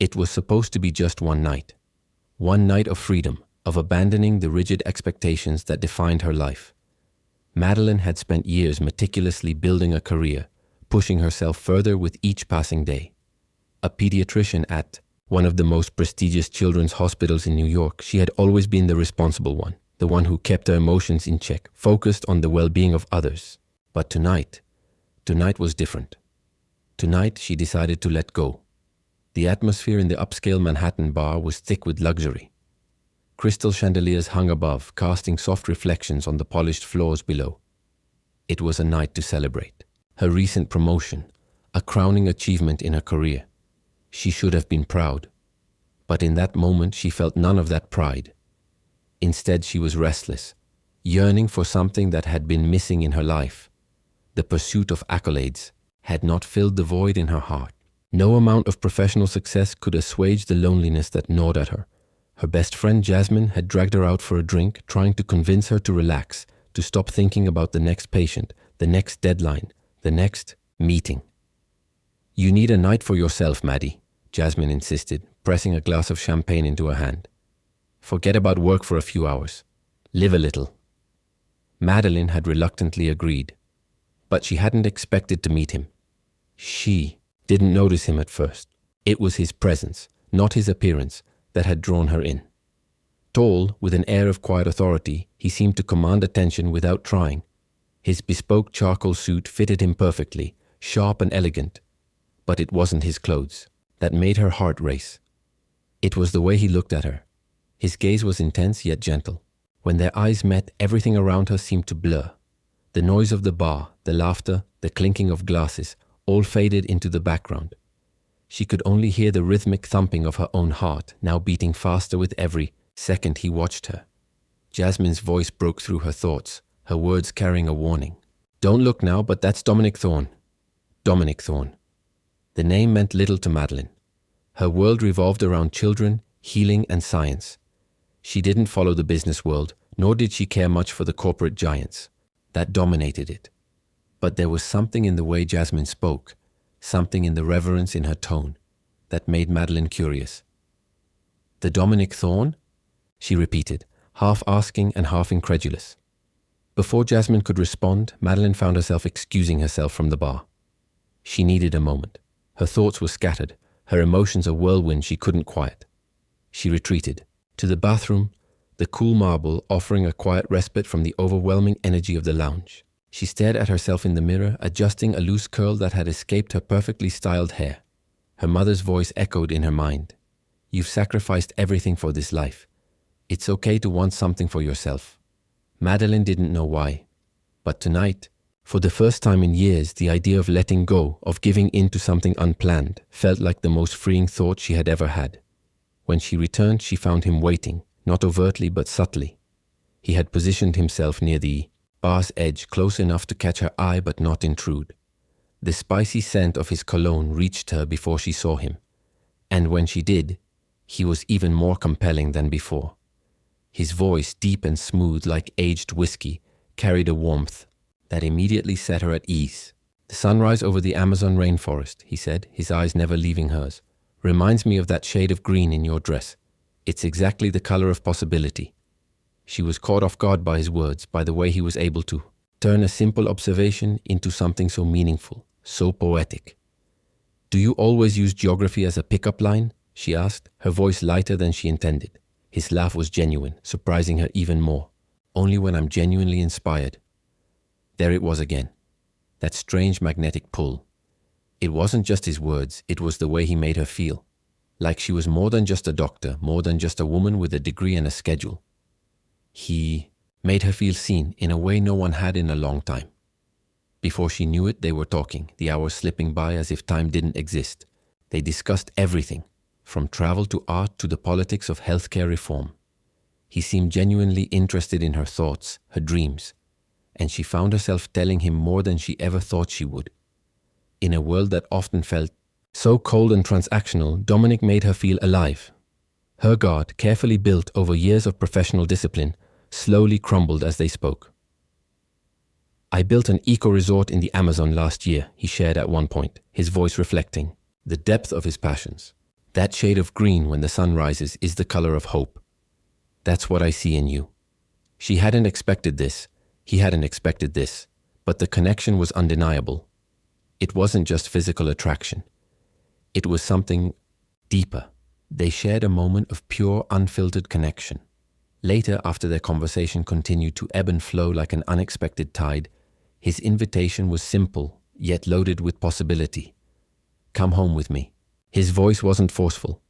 It was supposed to be just one night. One night of freedom, of abandoning the rigid expectations that defined her life. Madeline had spent years meticulously building a career, pushing herself further with each passing day. A pediatrician at one of the most prestigious children's hospitals in New York, she had always been the responsible one, the one who kept her emotions in check, focused on the well-being of others. But tonight was different. Tonight, she decided to let go. The atmosphere in the upscale Manhattan bar was thick with luxury. Crystal chandeliers hung above, casting soft reflections on the polished floors below. It was a night to celebrate. Her recent promotion, a crowning achievement in her career. She should have been proud. But in that moment, she felt none of that pride. Instead, she was restless, yearning for something that had been missing in her life. The pursuit of accolades had not filled the void in her heart. No amount of professional success could assuage the loneliness that gnawed at her. Her best friend Jasmine had dragged her out for a drink, trying to convince her to relax, to stop thinking about the next patient, the next deadline, the next meeting. "You need a night for yourself, Maddie," Jasmine insisted, pressing a glass of champagne into her hand. "Forget about work for a few hours. Live a little." Madeline had reluctantly agreed, but she hadn't expected to meet him. She didn't notice him at first. It was his presence, not his appearance, that had drawn her in. Tall, with an air of quiet authority, he seemed to command attention without trying. His bespoke charcoal suit fitted him perfectly, sharp and elegant. But it wasn't his clothes that made her heart race. It was the way he looked at her. His gaze was intense yet gentle. When their eyes met, everything around her seemed to blur. The noise of the bar, the laughter, the clinking of glasses, all faded into the background. She could only hear the rhythmic thumping of her own heart, now beating faster with every second he watched her. Jasmine's voice broke through her thoughts, her words carrying a warning. "Don't look now, but that's Dominic Thorne." Dominic Thorne. The name meant little to Madeline. Her world revolved around children, healing, and science. She didn't follow the business world, nor did she care much for the corporate giants. That dominated it. But there was something in the way Jasmine spoke, something in the reverence in her tone, that made Madeline curious. "The Dominic Thorne?" she repeated, half asking and half incredulous. Before Jasmine could respond, Madeline found herself excusing herself from the bar. She needed a moment. Her thoughts were scattered, her emotions a whirlwind she couldn't quiet. She retreated to the bathroom, the cool marble offering a quiet respite from the overwhelming energy of the lounge. She stared at herself in the mirror, adjusting a loose curl that had escaped her perfectly styled hair. Her mother's voice echoed in her mind. "You've sacrificed everything for this life. It's okay to want something for yourself." Madeline didn't know why. But tonight, for the first time in years, the idea of letting go, of giving in to something unplanned, felt like the most freeing thought she had ever had. When she returned, she found him waiting, not overtly but subtly. He had positioned himself near the bar's edge, close enough to catch her eye but not intrude. The spicy scent of his cologne reached her before she saw him, and when she did, he was even more compelling than before. His voice, deep and smooth like aged whiskey, carried a warmth that immediately set her at ease. "The sunrise over the Amazon rainforest," he said, his eyes never leaving hers, "reminds me of that shade of green in your dress. It's exactly the color of possibility." She was caught off guard by his words, by the way he was able to turn a simple observation into something so meaningful, so poetic. "Do you always use geography as a pickup line?" she asked, her voice lighter than she intended. His laugh was genuine, surprising her even more. "Only when I'm genuinely inspired." There it was again, that strange magnetic pull. It wasn't just his words, it was the way he made her feel. Like she was more than just a doctor, more than just a woman with a degree and a schedule. He made her feel seen in a way no one had in a long time. Before she knew it, they were talking, the hours slipping by as if time didn't exist. They discussed everything, from travel to art to the politics of healthcare reform. He seemed genuinely interested in her thoughts, her dreams, and she found herself telling him more than she ever thought she would. In a world that often felt so cold and transactional, Dominic made her feel alive. Her guard, carefully built over years of professional discipline, slowly crumbled as they spoke. "I built an eco-resort in the Amazon last year," he shared at one point, his voice reflecting the depth of his passions. That shade of green when the sun rises is the color of hope. That's what I see in you. She hadn't expected this. He hadn't expected this. But the connection was undeniable. It wasn't just physical attraction. It was something deeper. They shared a moment of pure, unfiltered connection. Later, after their conversation continued to ebb and flow like an unexpected tide, his invitation was simple, yet loaded with possibility. Come home with me. His voice wasn't forceful.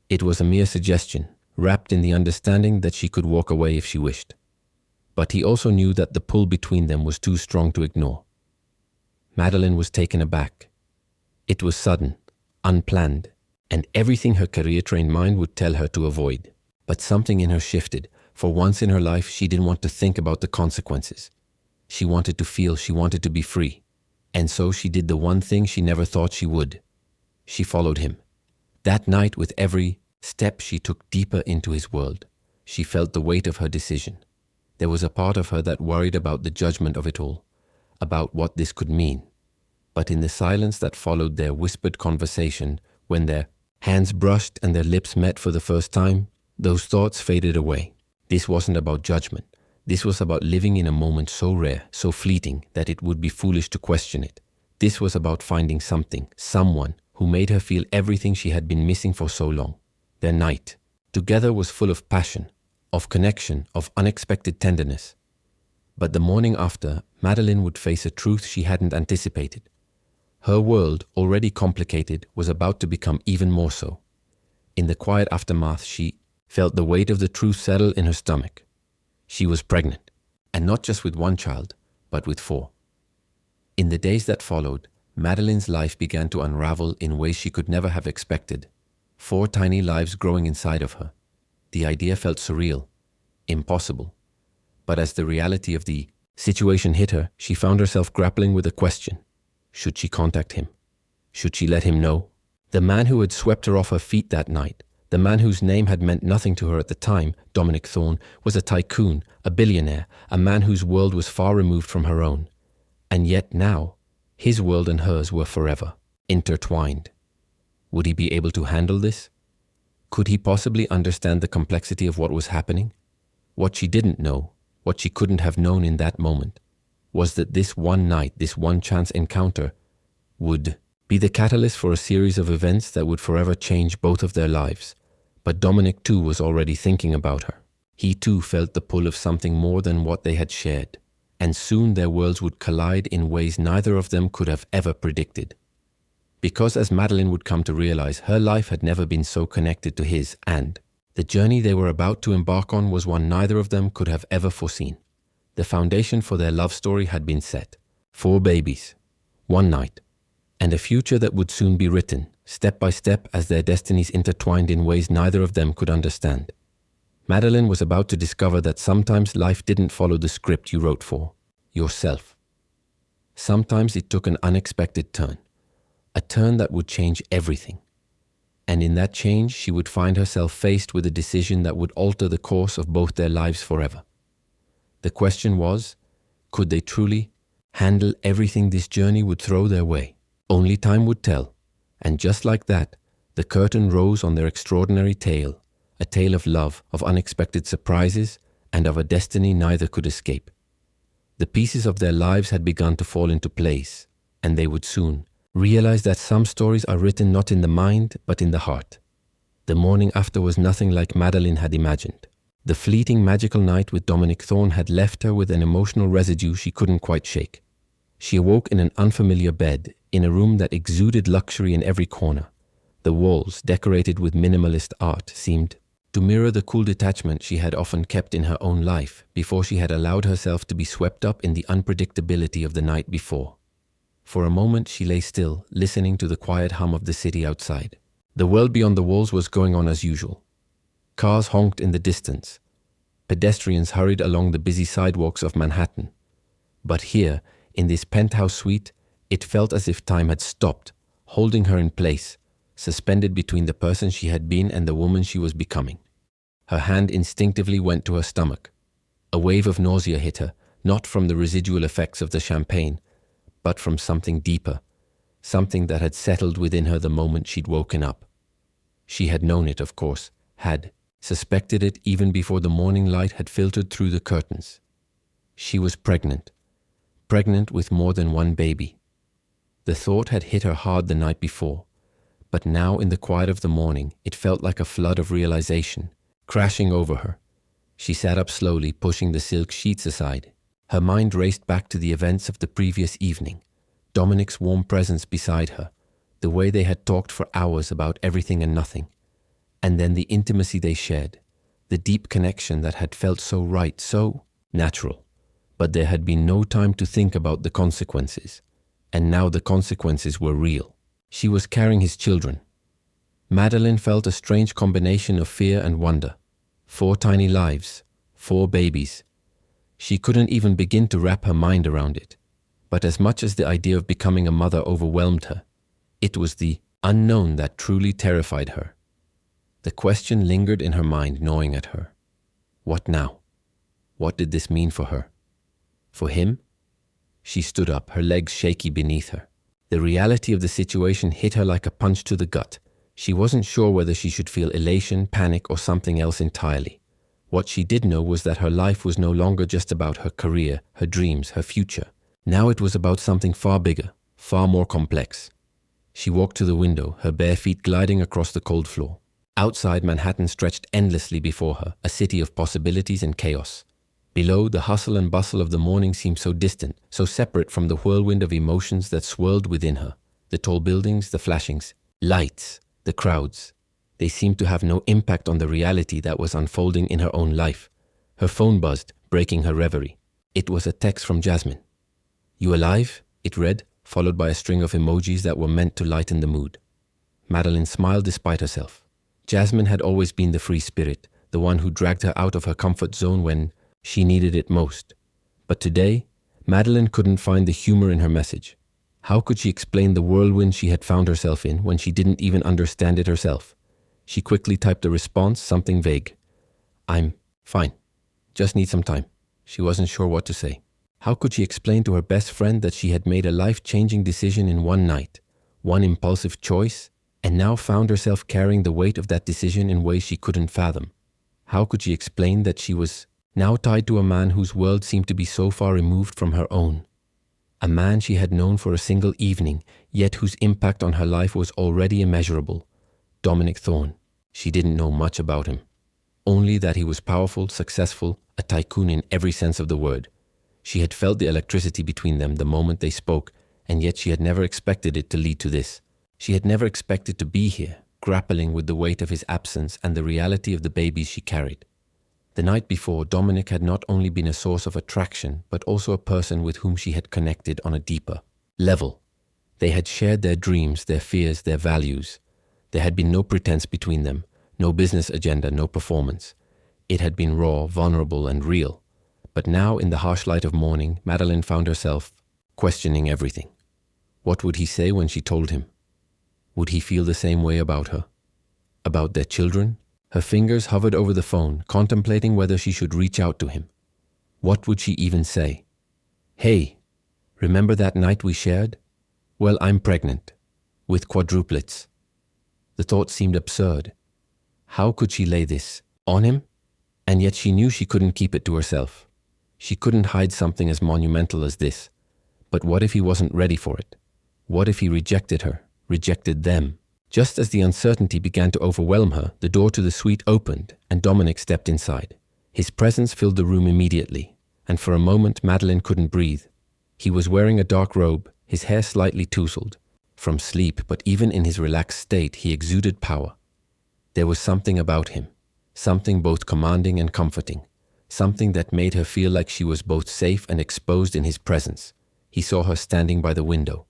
It was a mere suggestion, wrapped in the understanding that she could walk away if she wished. But he also knew that the pull between them was too strong to ignore. Madeline was taken aback. It was sudden, unplanned, and everything her career-trained mind would tell her to avoid. But something in her shifted. For once in her life, she didn't want to think about the consequences. She wanted to feel, she wanted to be free. And so she did the one thing she never thought she would. She followed him. That night, with every step she took deeper into his world, she felt the weight of her decision. There was a part of her that worried about the judgment of it all, about what this could mean. But in the silence that followed their whispered conversation, when their hands brushed and their lips met for the first time, those thoughts faded away. This wasn't about judgment. This was about living in a moment so rare, so fleeting, that it would be foolish to question it. This was about finding something, someone, who made her feel everything she had been missing for so long. Their night together was full of passion, of connection, of unexpected tenderness. But the morning after, Madeline would face a truth she hadn't anticipated. Her world, already complicated, was about to become even more so. In the quiet aftermath, she felt the weight of the truth settle in her stomach. She was pregnant, and not just with one child, but with 4. In the days that followed, Madeline's life began to unravel in ways she could never have expected. 4 tiny lives growing inside of her. The idea felt surreal, impossible. But as the reality of the situation hit her, she found herself grappling with a question. Should she contact him? Should she let him know? The man who had swept her off her feet that night, the man whose name had meant nothing to her at the time, Dominic Thorne, was a tycoon, a billionaire, a man whose world was far removed from her own. And yet now, his world and hers were forever intertwined. Would he be able to handle this? Could he possibly understand the complexity of what was happening? What she didn't know, what she couldn't have known in that moment, was that this one night, this one chance encounter, would be the catalyst for a series of events that would forever change both of their lives. But Dominic too was already thinking about her. He too felt the pull of something more than what they had shared. And soon their worlds would collide in ways neither of them could have ever predicted. Because as Madeline would come to realize, her life had never been so connected to his, and the journey they were about to embark on was one neither of them could have ever foreseen. The foundation for their love story had been set. 4 babies, 1 night, and a future that would soon be written, step by step as their destinies intertwined in ways neither of them could understand. Madeline was about to discover that sometimes life didn't follow the script you wrote for yourself. Sometimes it took an unexpected turn, a turn that would change everything. And in that change, she would find herself faced with a decision that would alter the course of both their lives forever. The question was, could they truly handle everything this journey would throw their way? Only time would tell. And just like that, the curtain rose on their extraordinary tale, a tale of love, of unexpected surprises, and of a destiny neither could escape. The pieces of their lives had begun to fall into place, and they would soon realize that some stories are written not in the mind, but in the heart. The morning after was nothing like Madeline had imagined. The fleeting magical night with Dominic Thorne had left her with an emotional residue she couldn't quite shake. She awoke in an unfamiliar bed, in a room that exuded luxury in every corner. The walls, decorated with minimalist art, seemed to mirror the cool detachment she had often kept in her own life before she had allowed herself to be swept up in the unpredictability of the night before. For a moment she lay still, listening to the quiet hum of the city outside. The world beyond the walls was going on as usual. Cars honked in the distance. Pedestrians hurried along the busy sidewalks of Manhattan. But here, in this penthouse suite, it felt as if time had stopped, holding her in place, suspended between the person she had been and the woman she was becoming. Her hand instinctively went to her stomach. A wave of nausea hit her, not from the residual effects of the champagne, but from something deeper, something that had settled within her the moment she'd woken up. She had known it, of course, had suspected it even before the morning light had filtered through the curtains. She was pregnant with more than one baby. The thought had hit her hard the night before, but now in the quiet of the morning, it felt like a flood of realization, crashing over her. She sat up slowly, pushing the silk sheets aside. Her mind raced back to the events of the previous evening, Dominic's warm presence beside her, the way they had talked for hours about everything and nothing, and then the intimacy they shared, the deep connection that had felt so right, so natural. But there had been no time to think about the consequences, and now the consequences were real. She was carrying his children. Madeline felt a strange combination of fear and wonder. 4 tiny lives, 4 babies. She couldn't even begin to wrap her mind around it. But as much as the idea of becoming a mother overwhelmed her, it was the unknown that truly terrified her. The question lingered in her mind, gnawing at her. What now? What did this mean for her? For him? She stood up, her legs shaky beneath her. The reality of the situation hit her like a punch to the gut. She wasn't sure whether she should feel elation, panic, or something else entirely. What she did know was that her life was no longer just about her career, her dreams, her future. Now it was about something far bigger, far more complex. She walked to the window, her bare feet gliding across the cold floor. Outside, Manhattan stretched endlessly before her, a city of possibilities and chaos. Below, the hustle and bustle of the morning seemed so distant, so separate from the whirlwind of emotions that swirled within her. The tall buildings, the flashings, lights, the crowds. They seemed to have no impact on the reality that was unfolding in her own life. Her phone buzzed, breaking her reverie. It was a text from Jasmine. "You alive?" it read, followed by a string of emojis that were meant to lighten the mood. Madeline smiled despite herself. Jasmine had always been the free spirit, the one who dragged her out of her comfort zone when she needed it most. But today, Madeline couldn't find the humor in her message. How could she explain the whirlwind she had found herself in when she didn't even understand it herself? She quickly typed a response, something vague. "I'm fine. Just need some time." She wasn't sure what to say. How could she explain to her best friend that she had made a life-changing decision in one night, one impulsive choice, and now found herself carrying the weight of that decision in ways she couldn't fathom? How could she explain that she was now tied to a man whose world seemed to be so far removed from her own? A man she had known for a single evening, yet whose impact on her life was already immeasurable. Dominic Thorne. She didn't know much about him. Only that he was powerful, successful, a tycoon in every sense of the word. She had felt the electricity between them the moment they spoke, and yet she had never expected it to lead to this. She had never expected to be here, grappling with the weight of his absence and the reality of the babies she carried. The night before, Dominic had not only been a source of attraction, but also a person with whom she had connected on a deeper level. They had shared their dreams, their fears, their values. There had been no pretense between them, no business agenda, no performance. It had been raw, vulnerable, and real. But now, in the harsh light of morning, Madeline found herself questioning everything. What would he say when she told him? Would he feel the same way about her? About their children? Her fingers hovered over the phone, contemplating whether she should reach out to him. What would she even say? "Hey, remember that night we shared? Well, I'm pregnant. With quadruplets." The thought seemed absurd. How could she lay this on him? And yet she knew she couldn't keep it to herself. She couldn't hide something as monumental as this. But what if he wasn't ready for it? What if he rejected her, rejected them? Just as the uncertainty began to overwhelm her, the door to the suite opened and Dominic stepped inside. His presence filled the room immediately, and for a moment Madeline couldn't breathe. He was wearing a dark robe, his hair slightly tousled from sleep, but even in his relaxed state, he exuded power. There was something about him, something both commanding and comforting, something that made her feel like she was both safe and exposed in his presence. He saw her standing by the window,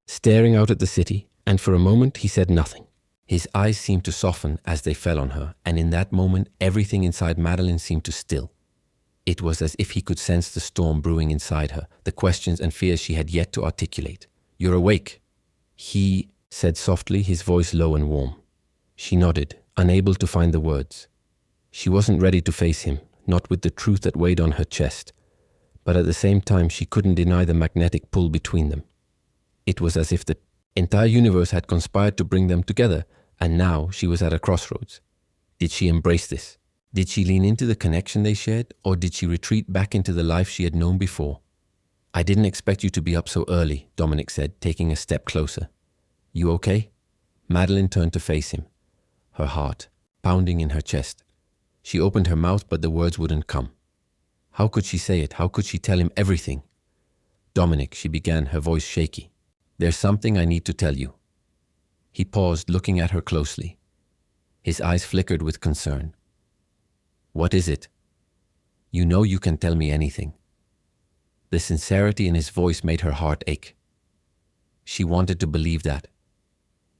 staring out at the city, and for a moment he said nothing. His eyes seemed to soften as they fell on her, and in that moment everything inside Madeline seemed to still. It was as if he could sense the storm brewing inside her, the questions and fears she had yet to articulate. "You're awake," he said softly, his voice low and warm. She nodded, unable to find the words. She wasn't ready to face him, not with the truth that weighed on her chest, but at the same time she couldn't deny the magnetic pull between them. It was as if the entire universe had conspired to bring them together, And now she was at a crossroads. Did she embrace this? Did she lean into the connection they shared, or did she retreat back into the life she had known before? "I didn't expect you to be up so early," Dominic said, taking a step closer. "You okay?" Madeline turned to face him, her heart pounding in her chest. She opened her mouth, but the words wouldn't come. How could she say it? How could she tell him everything? "Dominic," she began, her voice shaky. "There's something I need to tell you." He paused, looking at her closely. His eyes flickered with concern. "What is it?" "You know you can tell me anything." The sincerity in his voice made her heart ache. She wanted to believe that.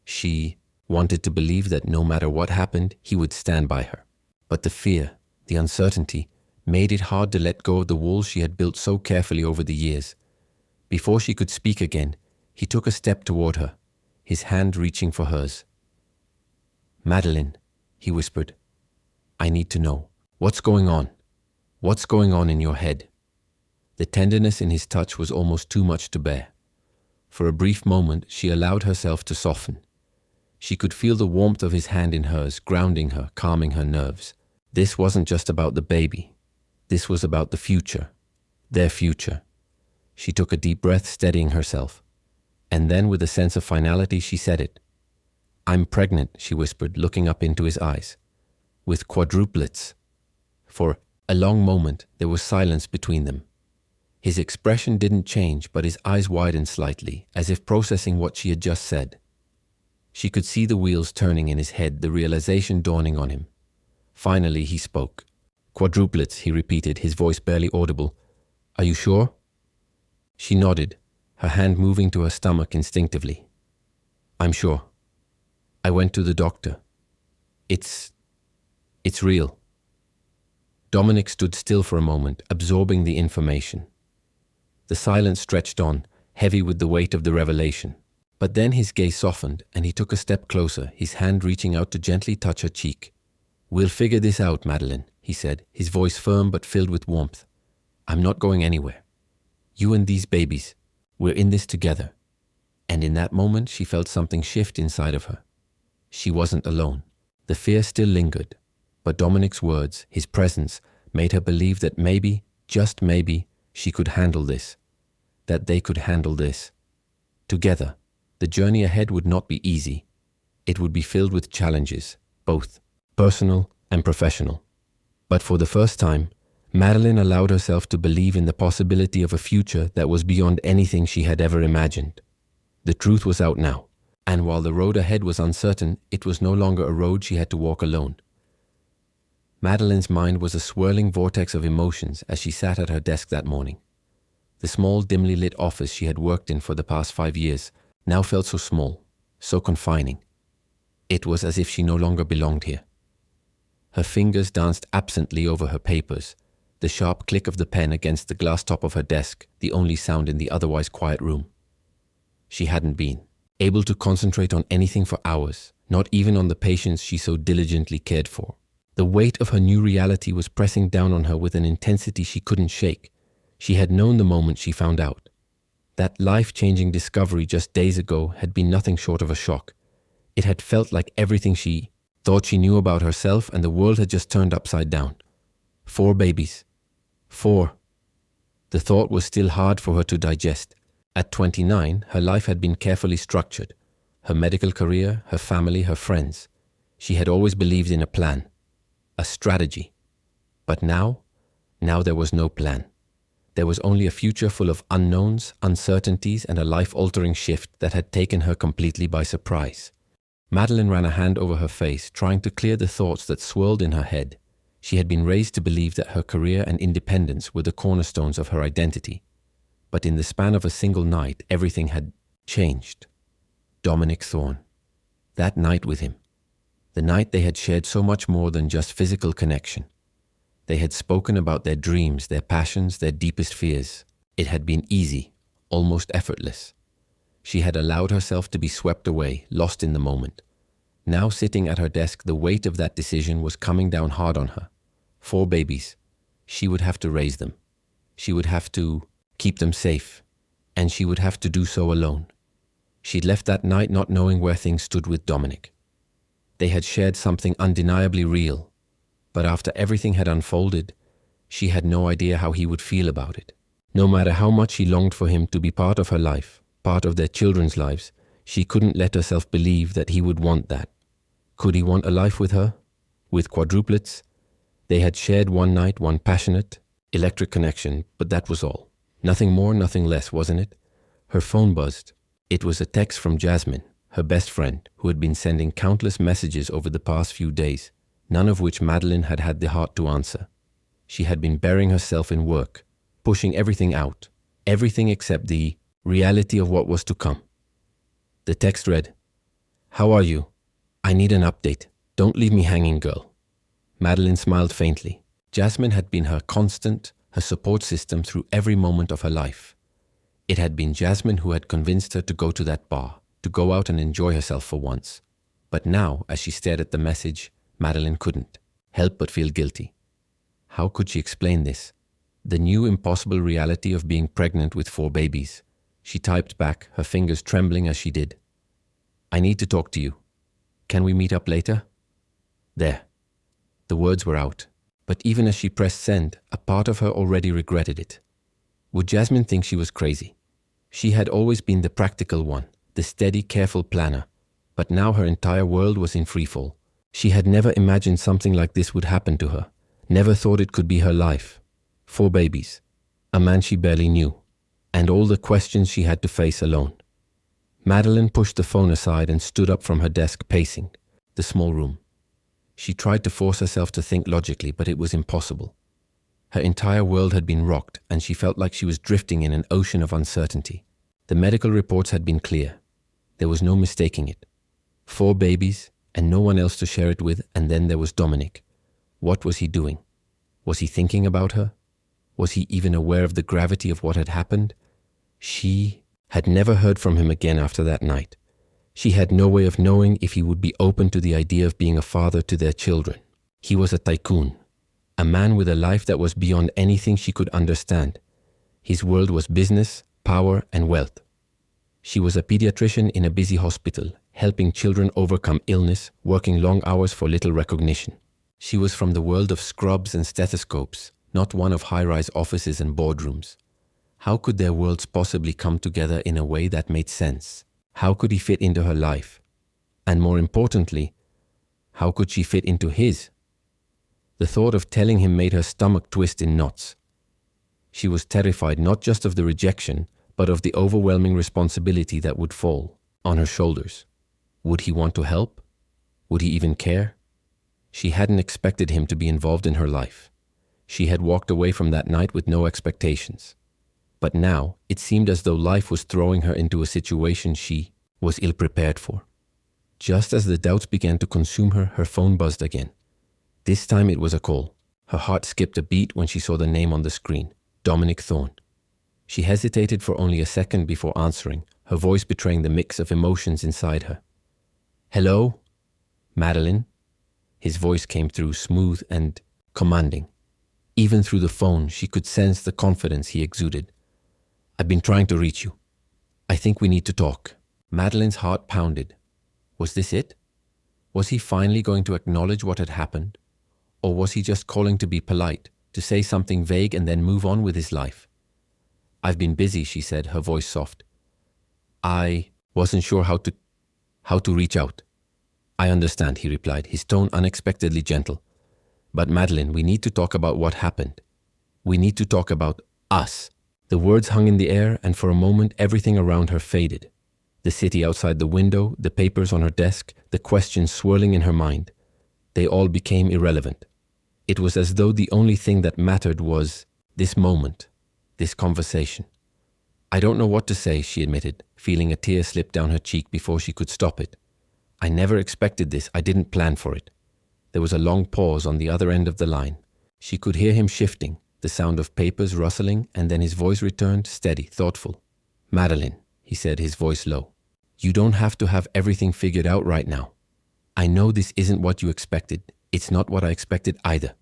She wanted to believe that no matter what happened, he would stand by her. But the fear, the uncertainty, made it hard to let go of the walls she had built so carefully over the years. Before she could speak again, he took a step toward her, his hand reaching for hers. "Madeline," he whispered, "I need to know. What's going on? What's going on in your head?" The tenderness in his touch was almost too much to bear. For a brief moment, she allowed herself to soften. She could feel the warmth of his hand in hers, grounding her, calming her nerves. This wasn't just about the baby. This was about the future, their future. She took a deep breath, steadying herself. And then, with a sense of finality, she said it. "I'm pregnant," she whispered, looking up into his eyes. "With quadruplets." For a long moment, there was silence between them. His expression didn't change, but his eyes widened slightly, as if processing what she had just said. She could see the wheels turning in his head, the realization dawning on him. Finally, he spoke. "Quadruplets," he repeated, his voice barely audible. "Are you sure?" She nodded, her hand moving to her stomach instinctively. "I'm sure. I went to the doctor. It's real." Dominic stood still for a moment, absorbing the information. The silence stretched on, heavy with the weight of the revelation. But then his gaze softened, and he took a step closer, his hand reaching out to gently touch her cheek. "We'll figure this out, Madeline," he said, his voice firm but filled with warmth. "I'm not going anywhere. You and these babies, we're in this together." And in that moment, she felt something shift inside of her. She wasn't alone. The fear still lingered, but Dominic's words, his presence, made her believe that maybe, just maybe, she could handle this. That they could handle this. Together. The journey ahead would not be easy. It would be filled with challenges, both personal and professional. But for the first time, Madeline allowed herself to believe in the possibility of a future that was beyond anything she had ever imagined. The truth was out now, and while the road ahead was uncertain, it was no longer a road she had to walk alone. Madeline's mind was a swirling vortex of emotions as she sat at her desk that morning. The small, dimly lit office she had worked in for the past 5 years now felt so small, so confining. It was as if she no longer belonged here. Her fingers danced absently over her papers, the sharp click of the pen against the glass top of her desk, the only sound in the otherwise quiet room. She hadn't been able to concentrate on anything for hours, not even on the patients she so diligently cared for. The weight of her new reality was pressing down on her with an intensity she couldn't shake. She had known the moment she found out. That life-changing discovery just days ago had been nothing short of a shock. It had felt like everything she thought she knew about herself and the world had just turned upside down. 4 babies. 4. The thought was still hard for her to digest. At 29, her life had been carefully structured. Her medical career, her family, her friends. She had always believed in a plan. A strategy. But now there was no plan. There was only a future full of unknowns, uncertainties, and a life-altering shift that had taken her completely by surprise. Madeline ran a hand over her face, trying to clear the thoughts that swirled in her head. She had been raised to believe that her career and independence were the cornerstones of her identity. But in the span of a single night, everything had changed. Dominic Thorne. That night with him. The night they had shared so much more than just physical connection. They had spoken about their dreams, their passions, their deepest fears. It had been easy, almost effortless. She had allowed herself to be swept away, lost in the moment. Now sitting at her desk, the weight of that decision was coming down hard on her. 4 babies. She would have to raise them. She would have to keep them safe. And she would have to do so alone. She'd left that night not knowing where things stood with Dominic. They had shared something undeniably real, but after everything had unfolded, she had no idea how he would feel about it. No matter how much she longed for him to be part of her life, part of their children's lives, she couldn't let herself believe that he would want that. Could he want a life with her? With quadruplets? They had shared one night, one passionate, electric connection, but that was all. Nothing more, nothing less, wasn't it? Her phone buzzed. It was a text from Jasmine, her best friend, who had been sending countless messages over the past few days, none of which Madeline had had the heart to answer. She had been burying herself in work, pushing everything out, everything except the reality of what was to come. The text read, "How are you? I need an update. Don't leave me hanging, girl." Madeline smiled faintly. Jasmine had been her constant, her support system through every moment of her life. It had been Jasmine who had convinced her to go to that bar, to go out and enjoy herself for once. But now, as she stared at the message, Madeline couldn't help but feel guilty. How could she explain this? The new impossible reality of being pregnant with 4 babies. She typed back, her fingers trembling as she did. "I need to talk to you. Can we meet up later?" There. The words were out. But even as she pressed send, a part of her already regretted it. Would Jasmine think she was crazy? She had always been the practical one, the steady, careful planner. But now her entire world was in freefall. She had never imagined something like this would happen to her. Never thought it could be her life. 4 babies. A man she barely knew. And all the questions she had to face alone. Madeline pushed the phone aside and stood up from her desk, pacing the small room. She tried to force herself to think logically, but it was impossible. Her entire world had been rocked, and she felt like she was drifting in an ocean of uncertainty. The medical reports had been clear. There was no mistaking it. 4 babies, and no one else to share it with, and then there was Dominic. What was he doing? Was he thinking about her? Was he even aware of the gravity of what had happened? She had never heard from him again after that night. She had no way of knowing if he would be open to the idea of being a father to their children. He was a tycoon, a man with a life that was beyond anything she could understand. His world was business, power, and wealth. She was a pediatrician in a busy hospital, helping children overcome illness, working long hours for little recognition. She was from the world of scrubs and stethoscopes, not one of high-rise offices and boardrooms. How could their worlds possibly come together in a way that made sense? How could he fit into her life? And more importantly, how could she fit into his? The thought of telling him made her stomach twist in knots. She was terrified not just of the rejection, but of the overwhelming responsibility that would fall on her shoulders. Would he want to help? Would he even care? She hadn't expected him to be involved in her life. She had walked away from that night with no expectations. But now, it seemed as though life was throwing her into a situation she was ill-prepared for. Just as the doubts began to consume her, her phone buzzed again. This time it was a call. Her heart skipped a beat when she saw the name on the screen, Dominic Thorne. She hesitated for only a second before answering, her voice betraying the mix of emotions inside her. "Hello? Madeline?" His voice came through smooth and commanding. Even through the phone, she could sense the confidence he exuded. "I've been trying to reach you. I think we need to talk." Madeline's heart pounded. Was this it? Was he finally going to acknowledge what had happened? Or was he just calling to be polite, to say something vague and then move on with his life? "I've been busy," she said, her voice soft. "I wasn't sure how to reach out." "I understand," he replied, his tone unexpectedly gentle. "But Madeline, we need to talk about what happened. We need to talk about us." The words hung in the air, and for a moment everything around her faded. The city outside the window, the papers on her desk, the questions swirling in her mind. They all became irrelevant. It was as though the only thing that mattered was this moment, this conversation. "I don't know what to say," she admitted, feeling a tear slip down her cheek before she could stop it. "I never expected this. I didn't plan for it." There was a long pause on the other end of the line. She could hear him shifting, the sound of papers rustling, and then his voice returned, steady, thoughtful. "Madeline," he said, his voice low, "you don't have to have everything figured out right now. I know this isn't what you expected. It's not what I expected either.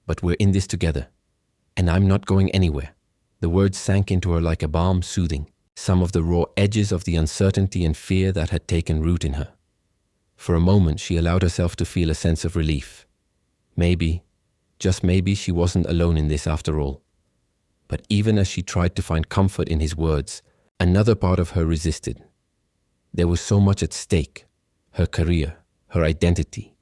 But we're in this together, and I'm not going anywhere." The words sank into her like a balm, soothing some of the raw edges of the uncertainty and fear that had taken root in her. For a moment, she allowed herself to feel a sense of relief. Maybe, just maybe, she wasn't alone in this after all. But even as she tried to find comfort in his words, another part of her resisted. There was so much at stake: her career, her identity,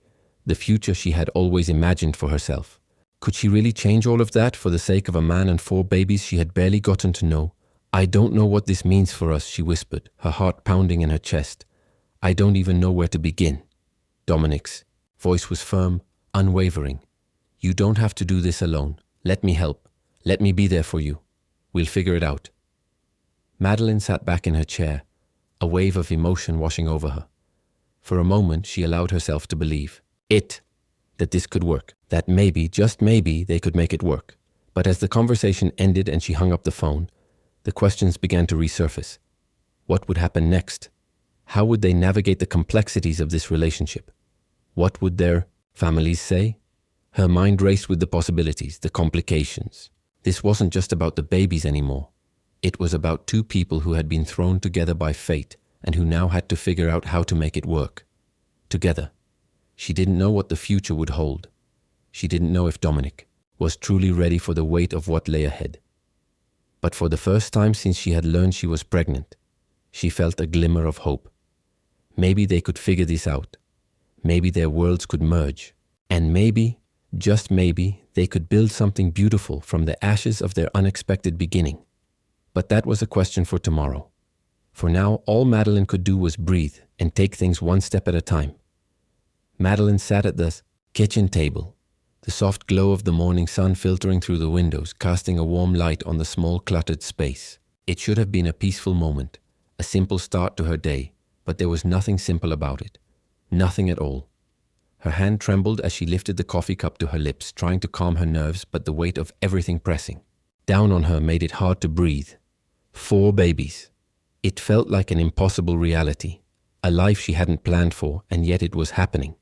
the future she had always imagined for herself. Could she really change all of that for the sake of a man and 4 babies she had barely gotten to know? "I don't know what this means for us," she whispered, her heart pounding in her chest. "I don't even know where to begin." Dominic's voice was firm, unwavering. "You don't have to do this alone. Let me help. Let me be there for you. We'll figure it out." Madeline sat back in her chair, a wave of emotion washing over her. For a moment, she allowed herself to believe that this could work, that maybe, just maybe, they could make it work. But as the conversation ended and she hung up the phone, the questions began to resurface. What would happen next? How would they navigate the complexities of this relationship? What would their families say? Her mind raced with the possibilities, the complications. This wasn't just about the babies anymore. It was about 2 people who had been thrown together by fate and who now had to figure out how to make it work. Together. She didn't know what the future would hold. She didn't know if Dominic was truly ready for the weight of what lay ahead. But for the first time since she had learned she was pregnant, she felt a glimmer of hope. Maybe they could figure this out. Maybe their worlds could merge. And maybe, just maybe, they could build something beautiful from the ashes of their unexpected beginning. But that was a question for tomorrow. For now, all Madeline could do was breathe and take things one step at a time. Madeline sat at the kitchen table, the soft glow of the morning sun filtering through the windows, casting a warm light on the small cluttered space. It should have been a peaceful moment, a simple start to her day, but there was nothing simple about it. Nothing at all. Her hand trembled as she lifted the coffee cup to her lips, trying to calm her nerves, but the weight of everything pressing down on her made it hard to breathe. 4 babies. It felt like an impossible reality, a life she hadn't planned for, and yet it was happening.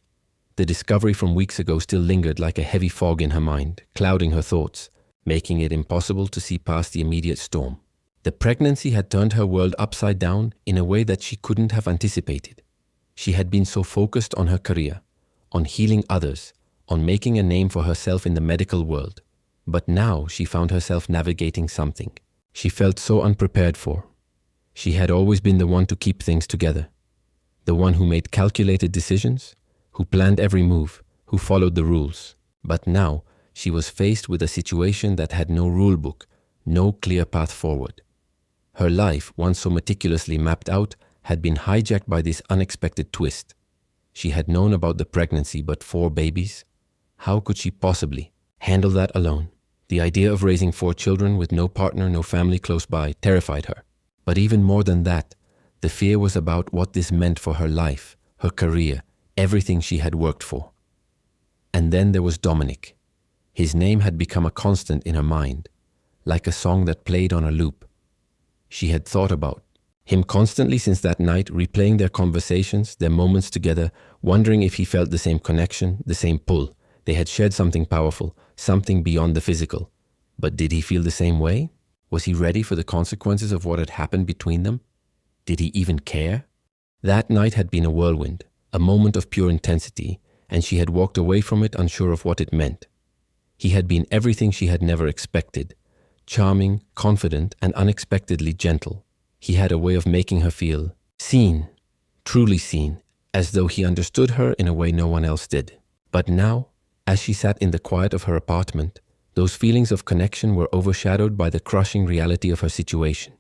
The discovery from weeks ago still lingered like a heavy fog in her mind, clouding her thoughts, making it impossible to see past the immediate storm. The pregnancy had turned her world upside down in a way that she couldn't have anticipated. She had been so focused on her career, on healing others, on making a name for herself in the medical world. But now she found herself navigating something she felt so unprepared for. She had always been the one to keep things together, the one who made calculated decisions, who planned every move, who followed the rules. But now she was faced with a situation that had no rule book, no clear path forward. Her life, once so meticulously mapped out, had been hijacked by this unexpected twist. She had known about the pregnancy, but 4 babies? How could she possibly handle that alone? The idea of raising 4 children with no partner, no family close by, terrified her. But even more than that, the fear was about what this meant for her life, her career, everything she had worked for. And then there was Dominic. His name had become a constant in her mind, like a song that played on a loop. She had thought about him constantly since that night, replaying their conversations, their moments together, wondering if he felt the same connection, the same pull. They had shared something powerful, something beyond the physical. But did he feel the same way? Was he ready for the consequences of what had happened between them? Did he even care? That night had been a whirlwind, a moment of pure intensity, and she had walked away from it unsure of what it meant. He had been everything she had never expected, charming, confident, and unexpectedly gentle. He had a way of making her feel seen, truly seen, as though he understood her in a way no one else did. But now, as she sat in the quiet of her apartment, those feelings of connection were overshadowed by the crushing reality of her situation.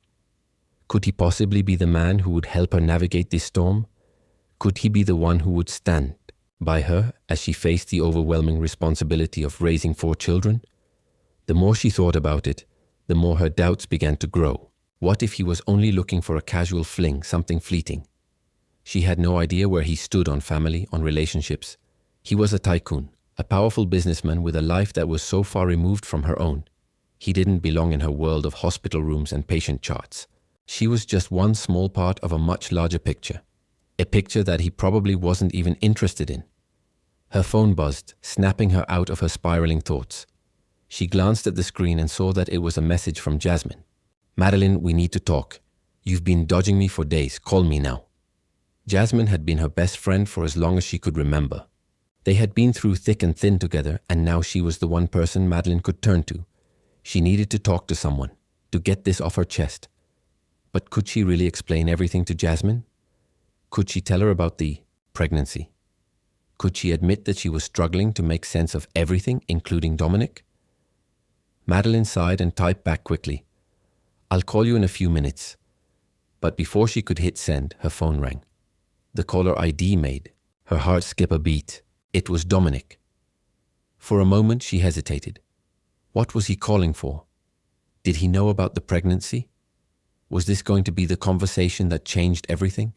Could he possibly be the man who would help her navigate this storm? Could he be the one who would stand by her as she faced the overwhelming responsibility of raising 4 children? The more she thought about it, the more her doubts began to grow. What if he was only looking for a casual fling, something fleeting? She had no idea where he stood on family, on relationships. He was a tycoon, a powerful businessman with a life that was so far removed from her own. He didn't belong in her world of hospital rooms and patient charts. She was just one small part of a much larger picture, a picture that he probably wasn't even interested in. Her phone buzzed, snapping her out of her spiraling thoughts. She glanced at the screen and saw that it was a message from Jasmine. "Madeline, we need to talk. You've been dodging me for days. Call me now." Jasmine had been her best friend for as long as she could remember. They had been through thick and thin together, and now she was the one person Madeline could turn to. She needed to talk to someone, to get this off her chest. But could she really explain everything to Jasmine? Could she tell her about the pregnancy? Could she admit that she was struggling to make sense of everything, including Dominic? Madeline sighed and typed back quickly, "I'll call you in a few minutes." But before she could hit send, her phone rang. The caller ID made her heart skip a beat. It was Dominic. For a moment she hesitated. What was he calling for? Did he know about the pregnancy? Was this going to be the conversation that changed everything?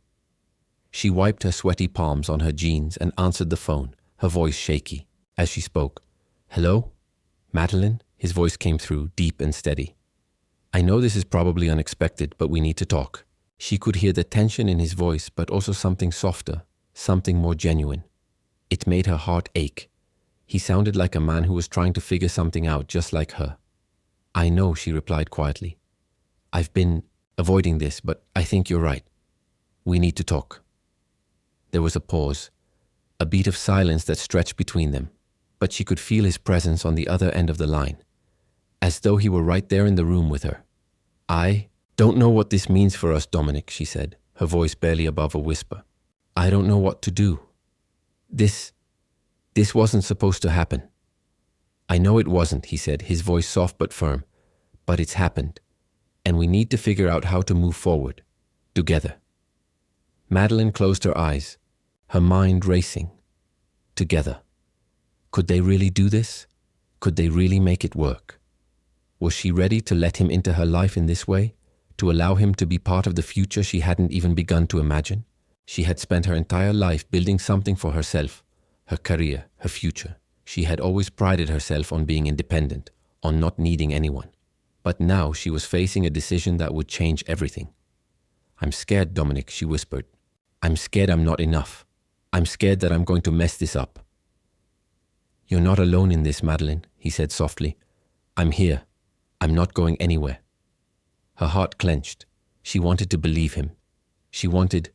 She wiped her sweaty palms on her jeans and answered the phone, her voice shaky. As she spoke, "Hello? Madeline?" His voice came through, deep and steady. "I know this is probably unexpected, but we need to talk." She could hear the tension in his voice, but also something softer, something more genuine. It made her heart ache. He sounded like a man who was trying to figure something out, just like her. "I know," she replied quietly. "I've been avoiding this, but I think you're right. We need to talk." There was a pause, a beat of silence that stretched between them, but she could feel his presence on the other end of the line, as though he were right there in the room with her. "I don't know what this means for us, Dominic," she said, her voice barely above a whisper. "I don't know what to do. This wasn't supposed to happen." "I know it wasn't," he said, his voice soft but firm, "but it's happened, and we need to figure out how to move forward, together." Madeline closed her eyes, her mind racing. Together. Could they really do this? Could they really make it work? Was she ready to let him into her life in this way? To allow him to be part of the future she hadn't even begun to imagine? She had spent her entire life building something for herself, her career, her future. She had always prided herself on being independent, on not needing anyone. But now she was facing a decision that would change everything. "I'm scared, Dominic," she whispered. "I'm scared I'm not enough. I'm scared that I'm going to mess this up." "You're not alone in this, Madeline," he said softly. "I'm here. I'm not going anywhere." Her heart clenched. She wanted to believe him. She wanted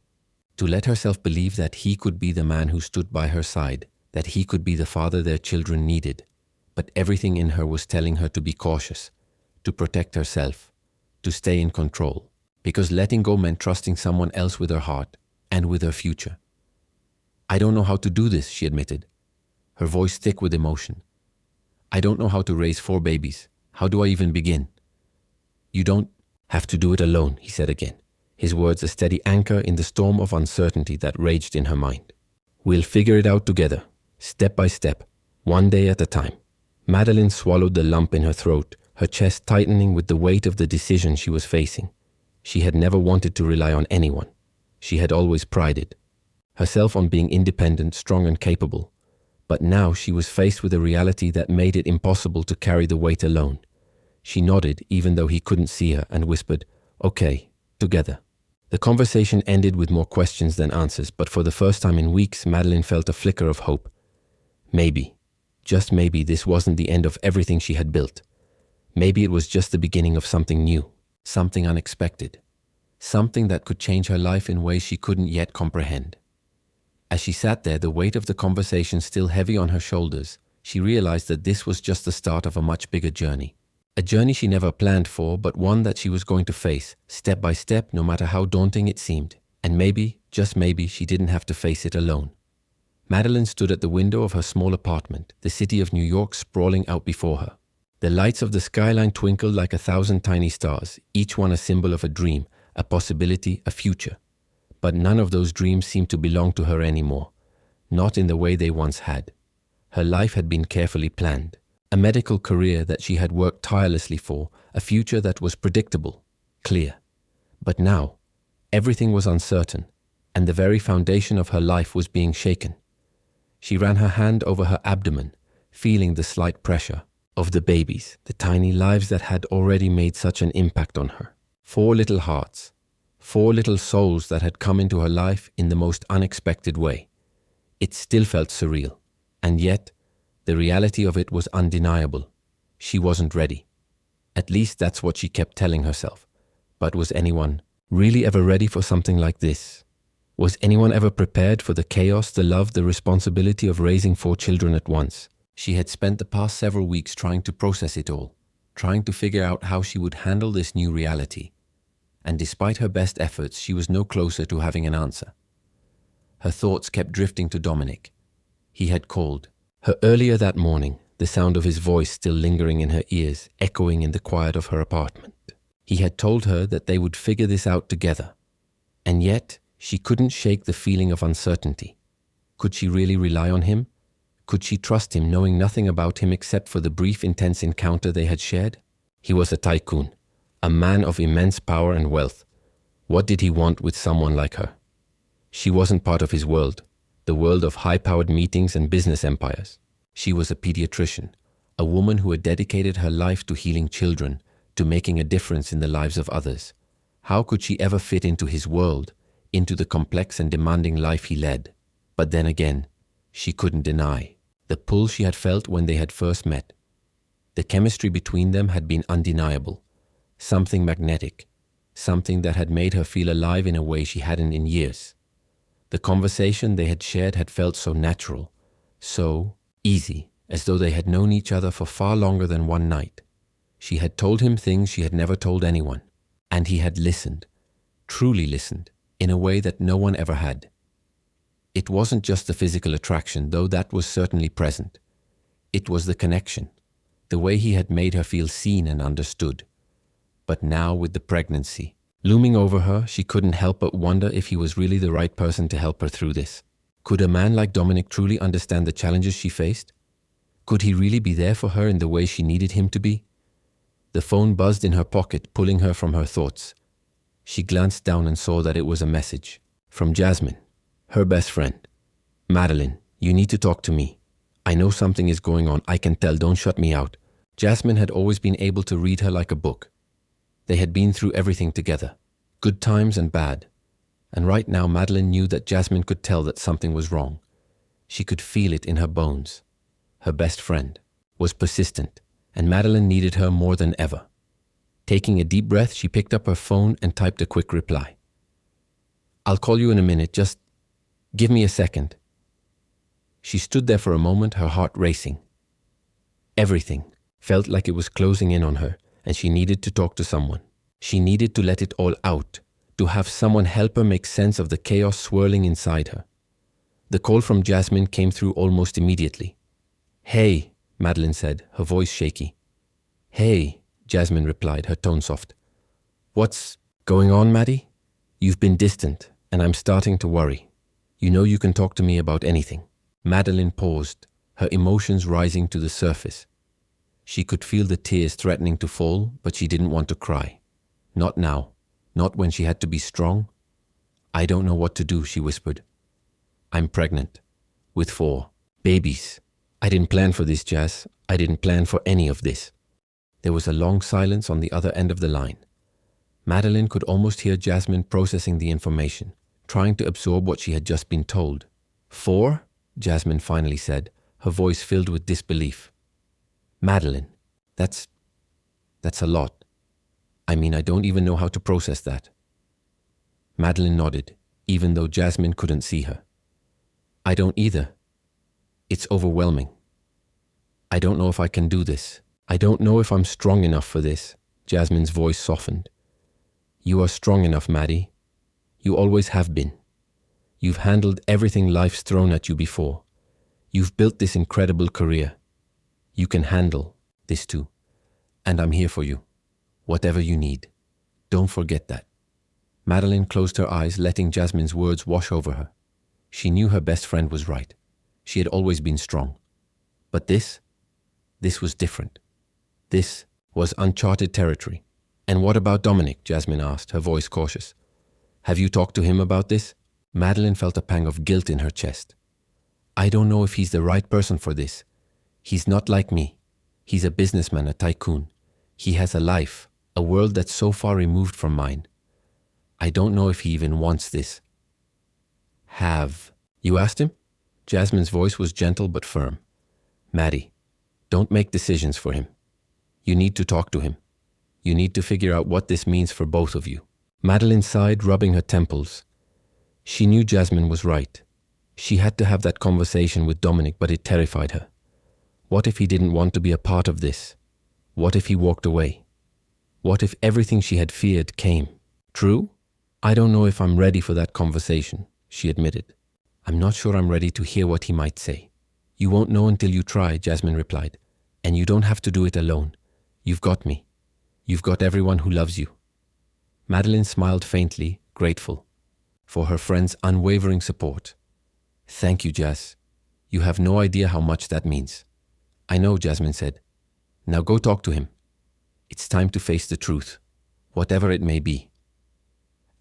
to let herself believe that he could be the man who stood by her side, that he could be the father their children needed. But everything in her was telling her to be cautious, to protect herself, to stay in control, because letting go meant trusting someone else with her heart and with her future. "I don't know how to do this," she admitted, her voice thick with emotion. "I don't know how to raise 4 babies. How do I even begin?" "You don't have to do it alone," he said again, his words a steady anchor in the storm of uncertainty that raged in her mind. "We'll figure it out together, step by step, one day at a time." Madeline swallowed the lump in her throat, her chest tightening with the weight of the decision she was facing. She had never wanted to rely on anyone. She had always prided herself on being independent, strong and capable. But now she was faced with a reality that made it impossible to carry the weight alone. She nodded, even though he couldn't see her, and whispered, "Okay, together." The conversation ended with more questions than answers, but for the first time in weeks, Madeline felt a flicker of hope. Maybe, just maybe, this wasn't the end of everything she had built. Maybe it was just the beginning of something new, something unexpected, something that could change her life in ways she couldn't yet comprehend. As she sat there, the weight of the conversation still heavy on her shoulders, she realized that this was just the start of a much bigger journey. A journey she never planned for, but one that she was going to face, step by step, no matter how daunting it seemed. And maybe, just maybe, she didn't have to face it alone. Madeline stood at the window of her small apartment, the city of New York sprawling out before her. The lights of the skyline twinkled like 1,000 tiny stars, each one a symbol of a dream, a possibility, a future. But none of those dreams seemed to belong to her anymore, not in the way they once had. Her life had been carefully planned. A medical career that she had worked tirelessly for, a future that was predictable, clear. But now, everything was uncertain, and the very foundation of her life was being shaken. She ran her hand over her abdomen, feeling the slight pressure of the babies, the tiny lives that had already made such an impact on her. 4 little hearts, 4 little souls that had come into her life in the most unexpected way. It still felt surreal, and yet, the reality of it was undeniable. She wasn't ready. At least that's what she kept telling herself. But was anyone really ever ready for something like this? Was anyone ever prepared for the chaos, the love, the responsibility of raising 4 children at once? She had spent the past several weeks trying to process it all, trying to figure out how she would handle this new reality. And despite her best efforts, she was no closer to having an answer. Her thoughts kept drifting to Dominic. He had called her earlier that morning, the sound of his voice still lingering in her ears, echoing in the quiet of her apartment. He had told her that they would figure this out together. And yet, she couldn't shake the feeling of uncertainty. Could she really rely on him? Could she trust him, knowing nothing about him except for the brief, intense encounter they had shared? He was a tycoon, a man of immense power and wealth. What did he want with someone like her? She wasn't part of his world, the world of high-powered meetings and business empires. She was a pediatrician, a woman who had dedicated her life to healing children, to making a difference in the lives of others. How could she ever fit into his world, into the complex and demanding life he led? But then again, she couldn't deny the pull she had felt when they had first met. The chemistry between them had been undeniable, something magnetic, something that had made her feel alive in a way she hadn't in years. The conversation they had shared had felt so natural, so easy, as though they had known each other for far longer than one night. She had told him things she had never told anyone, and he had listened, truly listened, in a way that no one ever had. It wasn't just the physical attraction, though that was certainly present. It was the connection, the way he had made her feel seen and understood. But now, with the pregnancy looming over her, she couldn't help but wonder if he was really the right person to help her through this. Could a man like Dominic truly understand the challenges she faced? Could he really be there for her in the way she needed him to be? The phone buzzed in her pocket, pulling her from her thoughts. She glanced down and saw that it was a message from Jasmine, her best friend. "Madeline, you need to talk to me. I know something is going on. I can tell. Don't shut me out." Jasmine had always been able to read her like a book. They had been through everything together, good times and bad. And right now, Madeline knew that Jasmine could tell that something was wrong. She could feel it in her bones. Her best friend was persistent, and Madeline needed her more than ever. Taking a deep breath, she picked up her phone and typed a quick reply. "I'll call you in a minute. Just give me a second." She stood there for a moment, her heart racing. Everything felt like it was closing in on her, and she needed to talk to someone. She needed to let it all out, to have someone help her make sense of the chaos swirling inside her. The call from Jasmine came through almost immediately. "Hey," Madeline said, her voice shaky. "Hey," Jasmine replied, her tone soft. "What's going on, Maddie? You've been distant, and I'm starting to worry. You know you can talk to me about anything." Madeline paused, her emotions rising to the surface. She could feel the tears threatening to fall, but she didn't want to cry. Not now. Not when she had to be strong. "I don't know what to do," she whispered. "I'm pregnant. With 4 babies. I didn't plan for this, Jazz. I didn't plan for any of this." There was a long silence on the other end of the line. Madeline could almost hear Jasmine processing the information, trying to absorb what she had just been told. 4? Jasmine finally said, her voice filled with disbelief. "Madeline, that's a lot. I mean, I don't even know how to process that." Madeline nodded, even though Jasmine couldn't see her. "I don't either. It's overwhelming. I don't know if I can do this. I don't know if I'm strong enough for this." Jasmine's voice softened. "You are strong enough, Maddie. You always have been. You've handled everything life's thrown at you before. You've built this incredible career. You can handle this too. And I'm here for you. Whatever you need. Don't forget that." Madeline closed her eyes, letting Jasmine's words wash over her. She knew her best friend was right. She had always been strong. But this was different. This was uncharted territory. "And what about Dominic?" Jasmine asked, her voice cautious. "Have you talked to him about this?" Madeline felt a pang of guilt in her chest. "I don't know if he's the right person for this. He's not like me. He's a businessman, a tycoon. He has a life, a world that's so far removed from mine. I don't know if he even wants this." "Have you asked him?" Jasmine's voice was gentle but firm. "Maddie, don't make decisions for him. You need to talk to him. You need to figure out what this means for both of you." Madeline sighed, rubbing her temples. She knew Jasmine was right. She had to have that conversation with Dominic, but it terrified her. What if he didn't want to be a part of this? What if he walked away? What if everything she had feared came true? I don't know if I'm ready for that conversation, she admitted. I'm not sure I'm ready to hear what he might say. You won't know until you try, Jasmine replied. And you don't have to do it alone. You've got me. You've got everyone who loves you. Madeline smiled faintly, grateful for her friend's unwavering support. Thank you, Jazz. You have no idea how much that means. I know, Jasmine said. Now go talk to him. It's time to face the truth, whatever it may be.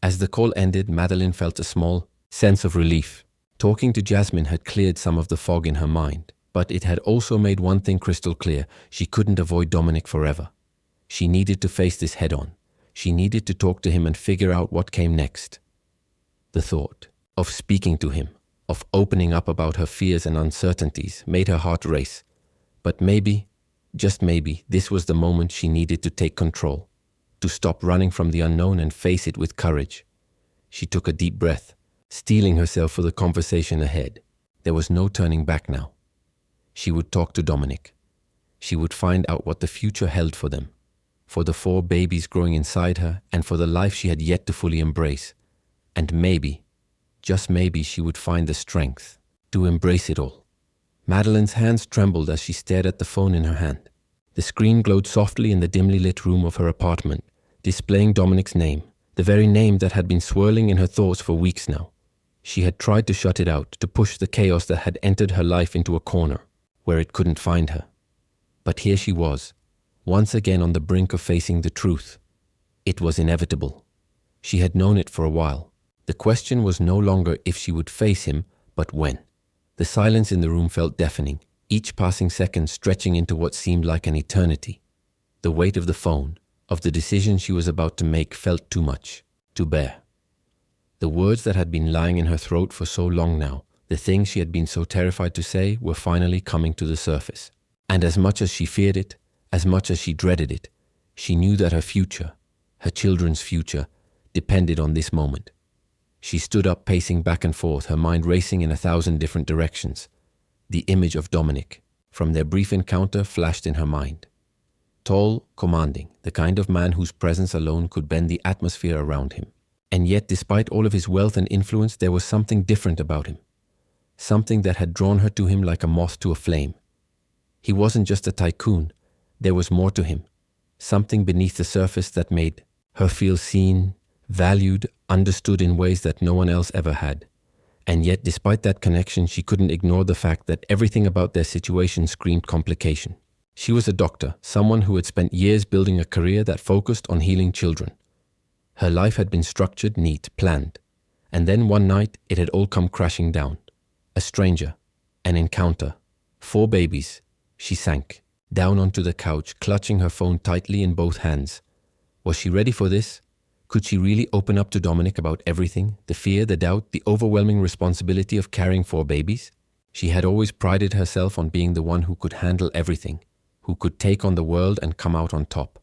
As the call ended, Madeline felt a small sense of relief. Talking to Jasmine had cleared some of the fog in her mind, but it had also made one thing crystal clear. She couldn't avoid Dominic forever. She needed to face this head on. She needed to talk to him and figure out what came next. The thought of speaking to him, of opening up about her fears and uncertainties, made her heart race. But maybe, just maybe, this was the moment she needed to take control, to stop running from the unknown and face it with courage. She took a deep breath, steeling herself for the conversation ahead. There was no turning back now. She would talk to Dominic. She would find out what the future held for them, for the 4 babies growing inside her, and for the life she had yet to fully embrace. And maybe, just maybe, she would find the strength to embrace it all. Madeline's hands trembled as she stared at the phone in her hand. The screen glowed softly in the dimly lit room of her apartment, displaying Dominic's name, the very name that had been swirling in her thoughts for weeks now. She had tried to shut it out, to push the chaos that had entered her life into a corner, where it couldn't find her. But here she was, once again on the brink of facing the truth. It was inevitable. She had known it for a while. The question was no longer if she would face him, but when. The silence in the room felt deafening, each passing second stretching into what seemed like an eternity. The weight of the phone, of the decision she was about to make, felt too much to bear. The words that had been lying in her throat for so long now, the things she had been so terrified to say, were finally coming to the surface. And as much as she feared it, as much as she dreaded it, she knew that her future, her children's future, depended on this moment. She stood up, pacing back and forth, her mind racing in 1,000 different directions. The image of Dominic, from their brief encounter, flashed in her mind. Tall, commanding, the kind of man whose presence alone could bend the atmosphere around him. And yet, despite all of his wealth and influence, there was something different about him. Something that had drawn her to him like a moth to a flame. He wasn't just a tycoon. There was more to him. Something beneath the surface that made her feel seen, valued, understood in ways that no one else ever had. And yet, despite that connection, she couldn't ignore the fact that everything about their situation screamed complication. She was a doctor, someone who had spent years building a career that focused on healing children. Her life had been structured, neat, planned. And then one night, it had all come crashing down. A stranger, an encounter, 4 babies. She sank down onto the couch, clutching her phone tightly in both hands. Was she ready for this? Could she really open up to Dominic about everything? The fear, the doubt, the overwhelming responsibility of carrying 4 babies? She had always prided herself on being the one who could handle everything, who could take on the world and come out on top.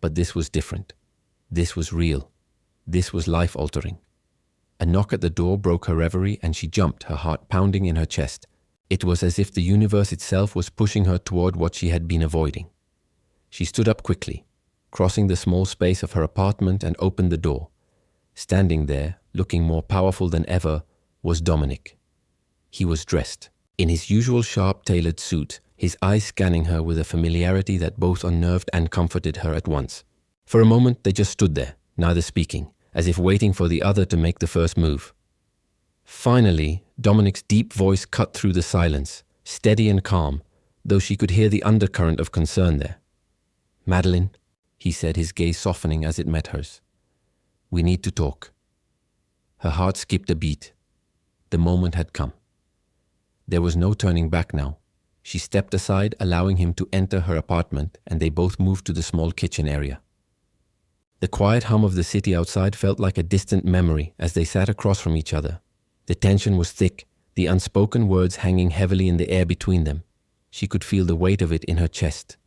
But this was different. This was real. This was life-altering. A knock at the door broke her reverie, and she jumped, her heart pounding in her chest. It was as if the universe itself was pushing her toward what she had been avoiding. She stood up quickly, crossing the small space of her apartment, and opened the door. Standing there, looking more powerful than ever, was Dominic. He was dressed in his usual sharp tailored suit, his eyes scanning her with a familiarity that both unnerved and comforted her at once. For a moment they just stood there, neither speaking, as if waiting for the other to make the first move. Finally, Dominic's deep voice cut through the silence, steady and calm, though she could hear the undercurrent of concern there. "Madeline," he said, his gaze softening as it met hers. "We need to talk." Her heart skipped a beat. The moment had come. There was no turning back now. She stepped aside, allowing him to enter her apartment, and they both moved to the small kitchen area. The quiet hum of the city outside felt like a distant memory as they sat across from each other. The tension was thick, the unspoken words hanging heavily in the air between them. She could feel the weight of it in her chest.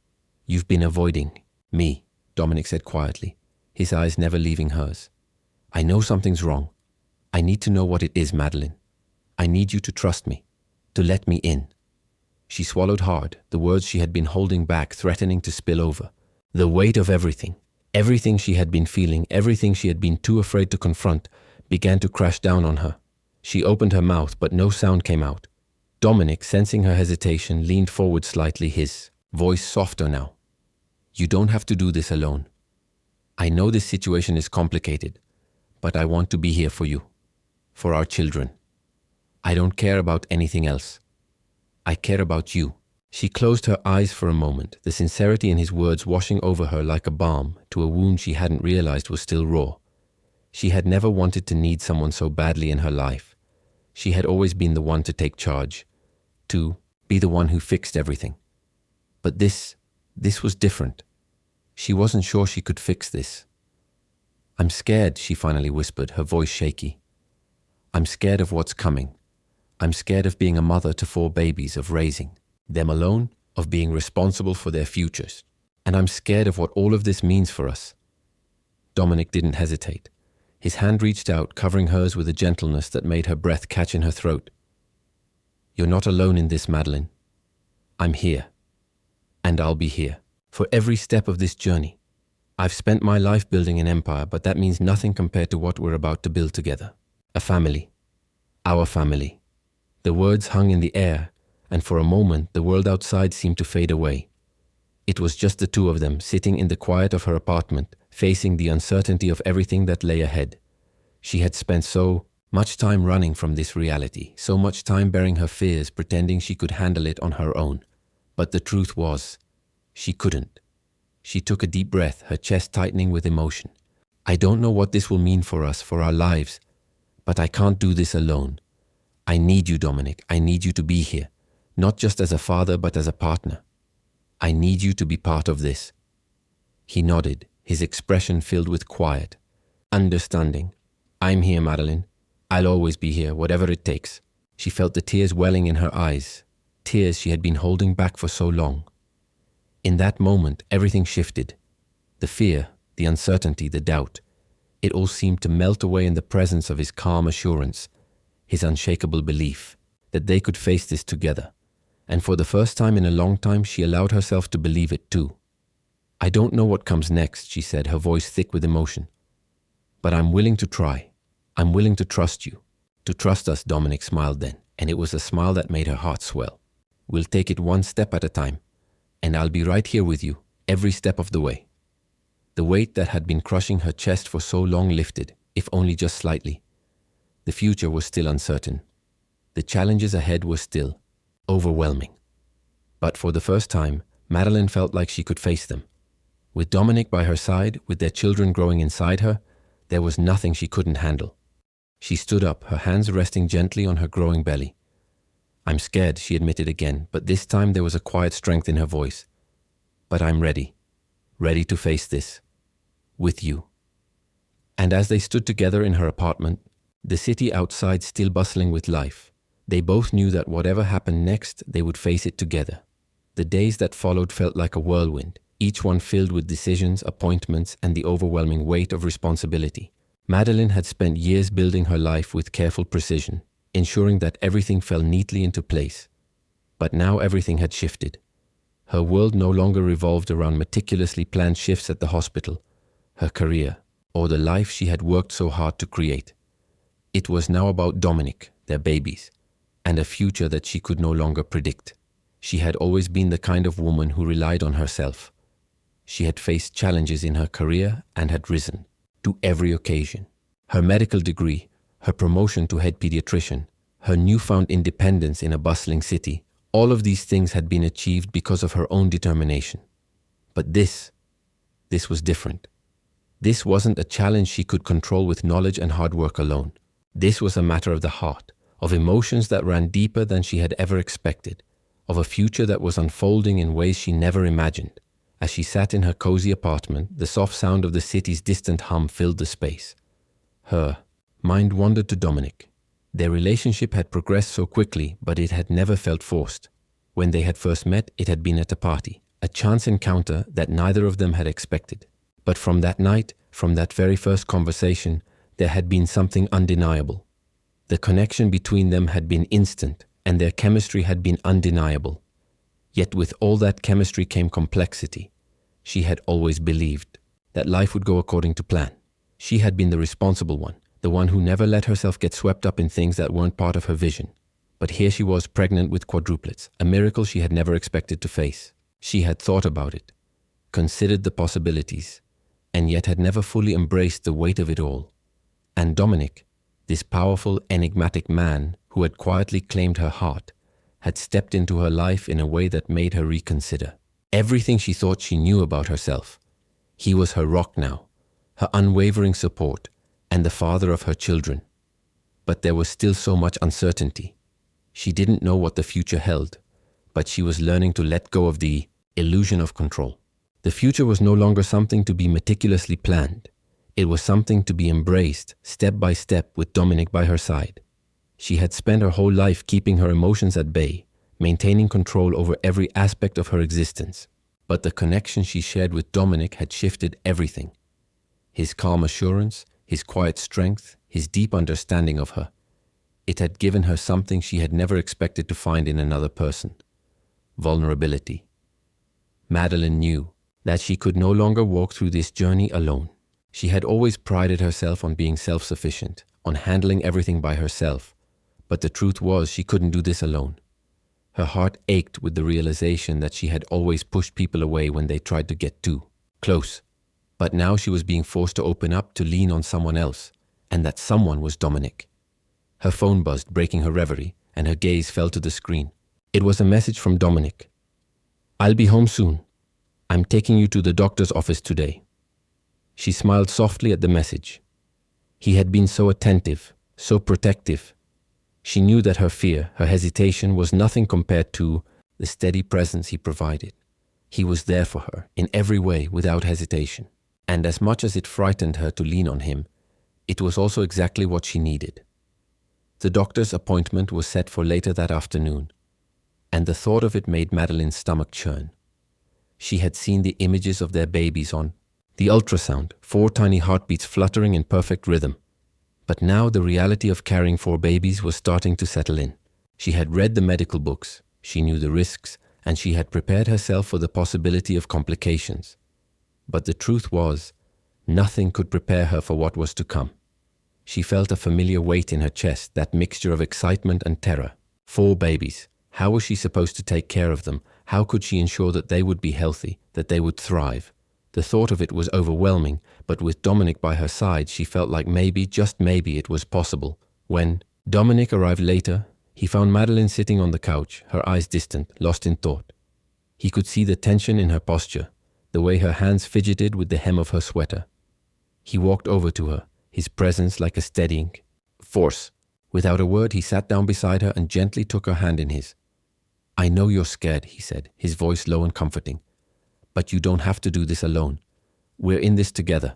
"You've been avoiding me," Dominic said quietly, his eyes never leaving hers. "I know something's wrong. I need to know what it is, Madeline. I need you to trust me, to let me in. She swallowed hard, the words she had been holding back threatening to spill over. The weight of everything she had been feeling, everything she had been too afraid to confront, began to crash down on her. She opened her mouth, but no sound came out. Dominic, sensing her hesitation, leaned forward slightly, his voice softer now. You don't have to do this alone. I know this situation is complicated, but I want to be here for you, for our children. I don't care about anything else. I care about you. She closed her eyes for a moment, the sincerity in his words washing over her like a balm to a wound she hadn't realized was still raw. She had never wanted to need someone so badly in her life. She had always been the one to take charge, to be the one who fixed everything. But this was different. She wasn't sure she could fix this. I'm scared, she finally whispered, her voice shaky. I'm scared of what's coming. I'm scared of being a mother to 4 babies, of raising them alone, of being responsible for their futures. And I'm scared of what all of this means for us. Dominic didn't hesitate. His hand reached out, covering hers with a gentleness that made her breath catch in her throat. You're not alone in this, Madeline. I'm here. And I'll be here for every step of this journey. I've spent my life building an empire, but that means nothing compared to what we're about to build together. A family. Our family. The words hung in the air, and for a moment the world outside seemed to fade away. It was just the two of them, sitting in the quiet of her apartment, facing the uncertainty of everything that lay ahead. She had spent so much time running from this reality, so much time bearing her fears, pretending she could handle it on her own. But the truth was, she couldn't. She took a deep breath, her chest tightening with emotion. I don't know what this will mean for us, for our lives, but I can't do this alone. I need you, Dominic. I need you to be here, not just as a father, but as a partner. I need you to be part of this. He nodded, his expression filled with quiet understanding. I'm here, Madeline. I'll always be here, whatever it takes. She felt the tears welling in her eyes, tears she had been holding back for so long. In that moment, everything shifted. The fear, the uncertainty, the doubt. It all seemed to melt away in the presence of his calm assurance, his unshakable belief that they could face this together. And for the first time in a long time, she allowed herself to believe it too. I don't know what comes next, she said, her voice thick with emotion. But I'm willing to try. I'm willing to trust you. To trust us, Dominic smiled then, and it was a smile that made her heart swell. We'll take it one step at a time, and I'll be right here with you, every step of the way. The weight that had been crushing her chest for so long lifted, if only just slightly. The future was still uncertain. The challenges ahead were still overwhelming. But for the first time, Madeline felt like she could face them. With Dominic by her side, with their children growing inside her, there was nothing she couldn't handle. She stood up, her hands resting gently on her growing belly. I'm scared, she admitted again, but this time there was a quiet strength in her voice. But I'm ready to face this, with you. And as they stood together in her apartment, the city outside still bustling with life, they both knew that whatever happened next, they would face it together. The days that followed felt like a whirlwind, each one filled with decisions, appointments, and the overwhelming weight of responsibility. Madeline had spent years building her life with careful precision, ensuring that everything fell neatly into place. But now everything had shifted. Her world no longer revolved around meticulously planned shifts at the hospital, her career, or the life she had worked so hard to create. It was now about Dominic, their babies, and a future that she could no longer predict. She had always been the kind of woman who relied on herself. She had faced challenges in her career and had risen to every occasion. Her medical degree, her promotion to head pediatrician, her newfound independence in a bustling city, all of these things had been achieved because of her own determination. But this was different. This wasn't a challenge she could control with knowledge and hard work alone. This was a matter of the heart, of emotions that ran deeper than she had ever expected, of a future that was unfolding in ways she never imagined. As she sat in her cozy apartment, the soft sound of the city's distant hum filled the space. Her mind wandered to Dominic. Their relationship had progressed so quickly, but it had never felt forced. When they had first met, it had been at a party, a chance encounter that neither of them had expected. But from that night, from that very first conversation, there had been something undeniable. The connection between them had been instant, and their chemistry had been undeniable. Yet with all that chemistry came complexity. She had always believed that life would go according to plan. She had been the responsible one, the one who never let herself get swept up in things that weren't part of her vision. But here she was pregnant with quadruplets, a miracle she had never expected to face. She had thought about it, considered the possibilities, and yet had never fully embraced the weight of it all. And Dominic, this powerful, enigmatic man who had quietly claimed her heart, had stepped into her life in a way that made her reconsider everything she thought she knew about herself. He was her rock now, her unwavering support, and the father of her children. But there was still so much uncertainty. She didn't know what the future held, but she was learning to let go of the illusion of control. The future was no longer something to be meticulously planned. It was something to be embraced step by step with Dominic by her side. She had spent her whole life keeping her emotions at bay, maintaining control over every aspect of her existence. But the connection she shared with Dominic had shifted everything. His calm assurance, his quiet strength, his deep understanding of her. It had given her something she had never expected to find in another person: vulnerability. Madeline knew that she could no longer walk through this journey alone. She had always prided herself on being self-sufficient, on handling everything by herself. But the truth was she couldn't do this alone. Her heart ached with the realization that she had always pushed people away when they tried to get too close. But now she was being forced to open up, to lean on someone else, and that someone was Dominic. Her phone buzzed, breaking her reverie, and her gaze fell to the screen. It was a message from Dominic. "I'll be home soon. I'm taking you to the doctor's office today." She smiled softly at the message. He had been so attentive, so protective. She knew that her fear, her hesitation, was nothing compared to the steady presence he provided. He was there for her, in every way, without hesitation. And as much as it frightened her to lean on him, it was also exactly what she needed. The doctor's appointment was set for later that afternoon, and the thought of it made Madeline's stomach churn. She had seen the images of their babies on the ultrasound, 4 tiny heartbeats fluttering in perfect rhythm. But now the reality of carrying 4 babies was starting to settle in. She had read the medical books, she knew the risks, and she had prepared herself for the possibility of complications. But the truth was, nothing could prepare her for what was to come. She felt a familiar weight in her chest, that mixture of excitement and terror. 4 babies. How was she supposed to take care of them? How could she ensure that they would be healthy, that they would thrive? The thought of it was overwhelming, but with Dominic by her side, she felt like maybe, just maybe, it was possible. When Dominic arrived later, he found Madeline sitting on the couch, her eyes distant, lost in thought. He could see the tension in her posture, the way her hands fidgeted with the hem of her sweater. He walked over to her, his presence like a steadying force. Without a word, he sat down beside her and gently took her hand in his. "I know you're scared," he said, his voice low and comforting. "But you don't have to do this alone. We're in this together."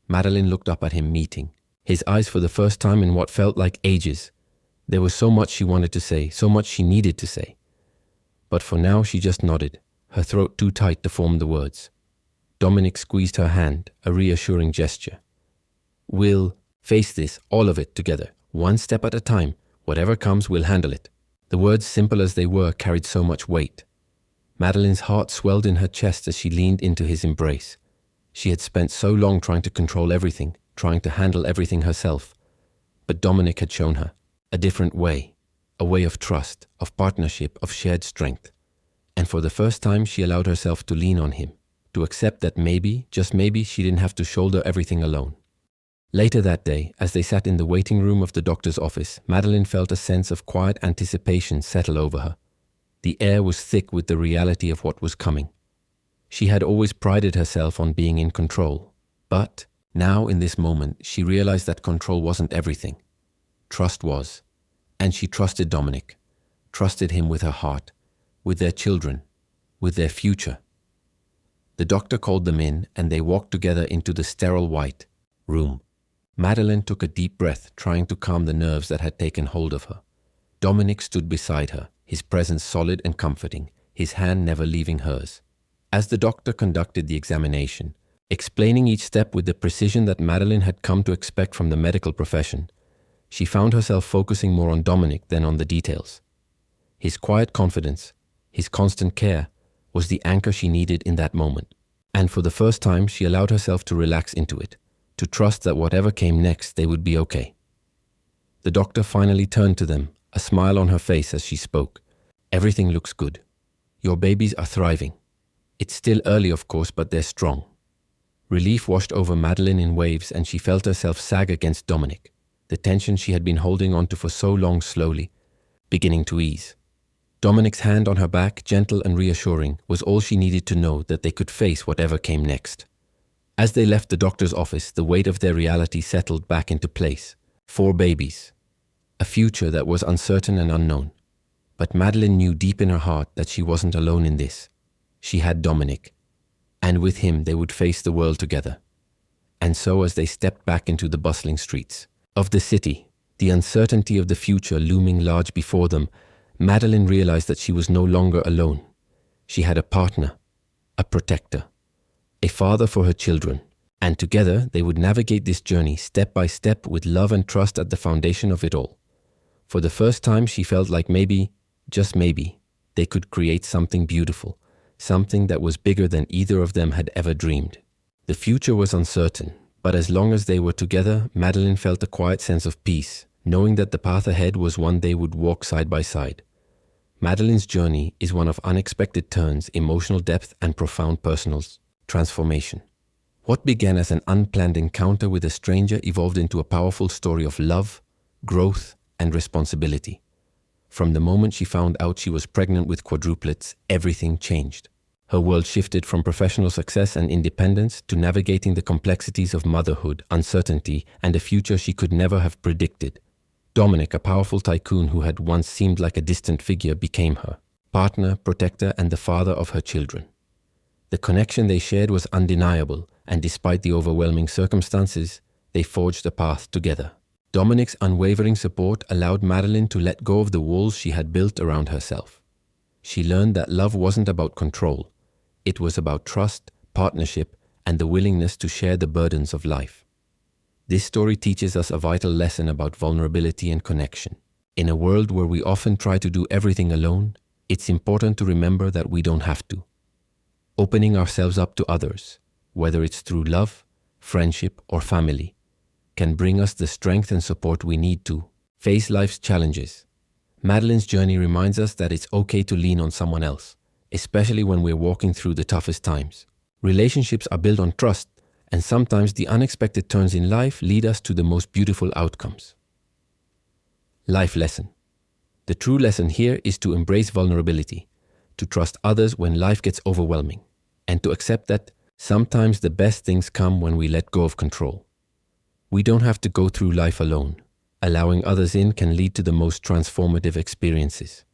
Madeline looked up at him, meeting his eyes for the first time in what felt like ages. There was so much she wanted to say, so much she needed to say. But for now she just nodded, her throat too tight to form the words. Dominic squeezed her hand, a reassuring gesture. "We'll face this, all of it, together. One step at a time. Whatever comes, we'll handle it." The words, simple as they were, carried so much weight. Madeline's heart swelled in her chest as she leaned into his embrace. She had spent so long trying to control everything, trying to handle everything herself. But Dominic had shown her a different way, a way of trust, of partnership, of shared strength. And for the first time, she allowed herself to lean on him, to accept that maybe, just maybe, she didn't have to shoulder everything alone. Later that day, as they sat in the waiting room of the doctor's office, Madeline felt a sense of quiet anticipation settle over her. The air was thick with the reality of what was coming. She had always prided herself on being in control, but now in this moment she realized that control wasn't everything. Trust was, and she trusted Dominic, trusted him with her heart, with their children, with their future. The doctor called them in and they walked together into the sterile white room. Madeline took a deep breath, trying to calm the nerves that had taken hold of her. Dominic stood beside her, his presence solid and comforting, his hand never leaving hers. As the doctor conducted the examination, Explaining each step with the precision that Madeline had come to expect from the medical profession, she found herself focusing more on Dominic than on the details. His quiet confidence, his constant care, was the anchor she needed in that moment. And for the first time, she allowed herself to relax into it, to trust that whatever came next, they would be okay. The doctor finally turned to them, a smile on her face as she spoke. "Everything looks good. Your babies are thriving. It's still early, of course, but they're strong." Relief washed over Madeline in waves, and she felt herself sag against Dominic, the tension she had been holding on to for so long slowly beginning to ease. Dominic's hand on her back, gentle and reassuring, was all she needed to know that they could face whatever came next. As they left the doctor's office, the weight of their reality settled back into place. 4 babies. A future that was uncertain and unknown. But Madeline knew deep in her heart that she wasn't alone in this. She had Dominic. And with him, they would face the world together. And so as they stepped back into the bustling streets of the city, the uncertainty of the future looming large before them, Madeline realized that she was no longer alone. She had a partner, a protector, a father for her children, and together they would navigate this journey step by step with love and trust at the foundation of it all. For the first time, she felt like maybe, just maybe, they could create something beautiful, something that was bigger than either of them had ever dreamed. The future was uncertain, but as long as they were together, Madeline felt a quiet sense of peace, knowing that the path ahead was one they would walk side by side. Madeline's journey is one of unexpected turns, emotional depth, and profound personal transformation. What began as an unplanned encounter with a stranger evolved into a powerful story of love, growth, and responsibility. From the moment she found out she was pregnant with quadruplets, everything changed. Her world shifted from professional success and independence to navigating the complexities of motherhood, uncertainty, and a future she could never have predicted. Dominic, a powerful tycoon who had once seemed like a distant figure, became her partner, protector, and the father of her children. The connection they shared was undeniable, and despite the overwhelming circumstances, they forged a path together. Dominic's unwavering support allowed Madeline to let go of the walls she had built around herself. She learned that love wasn't about control. It was about trust, partnership, and the willingness to share the burdens of life. This story teaches us a vital lesson about vulnerability and connection. In a world where we often try to do everything alone, it's important to remember that we don't have to. Opening ourselves up to others, whether it's through love, friendship, or family, can bring us the strength and support we need to face life's challenges. Madeline's journey reminds us that it's okay to lean on someone else, especially when we're walking through the toughest times. Relationships are built on trust, and sometimes the unexpected turns in life lead us to the most beautiful outcomes. Life lesson. The true lesson here is to embrace vulnerability, to trust others when life gets overwhelming, and to accept that sometimes the best things come when we let go of control. We don't have to go through life alone. Allowing others in can lead to the most transformative experiences.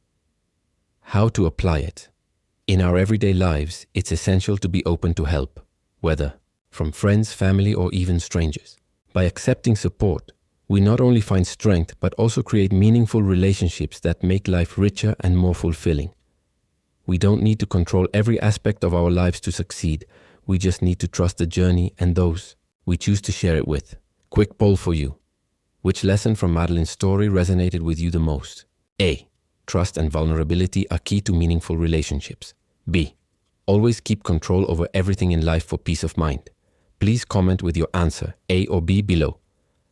How to apply it? In our everyday lives, it's essential to be open to help, whether from friends, family, or even strangers. By accepting support, we not only find strength, but also create meaningful relationships that make life richer and more fulfilling. We don't need to control every aspect of our lives to succeed. We just need to trust the journey and those we choose to share it with. Quick poll for you. Which lesson from Madeline's story resonated with you the most? A. Trust and vulnerability are key to meaningful relationships. B. Always keep control over everything in life for peace of mind. Please comment with your answer, A or B, below.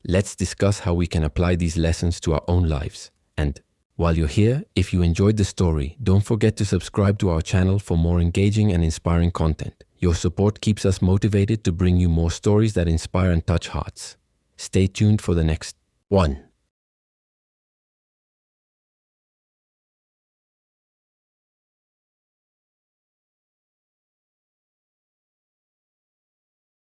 Let's discuss how we can apply these lessons to our own lives. And while you're here, if you enjoyed the story, don't forget to subscribe to our channel for more engaging and inspiring content. Your support keeps us motivated to bring you more stories that inspire and touch hearts. Stay tuned for the next one.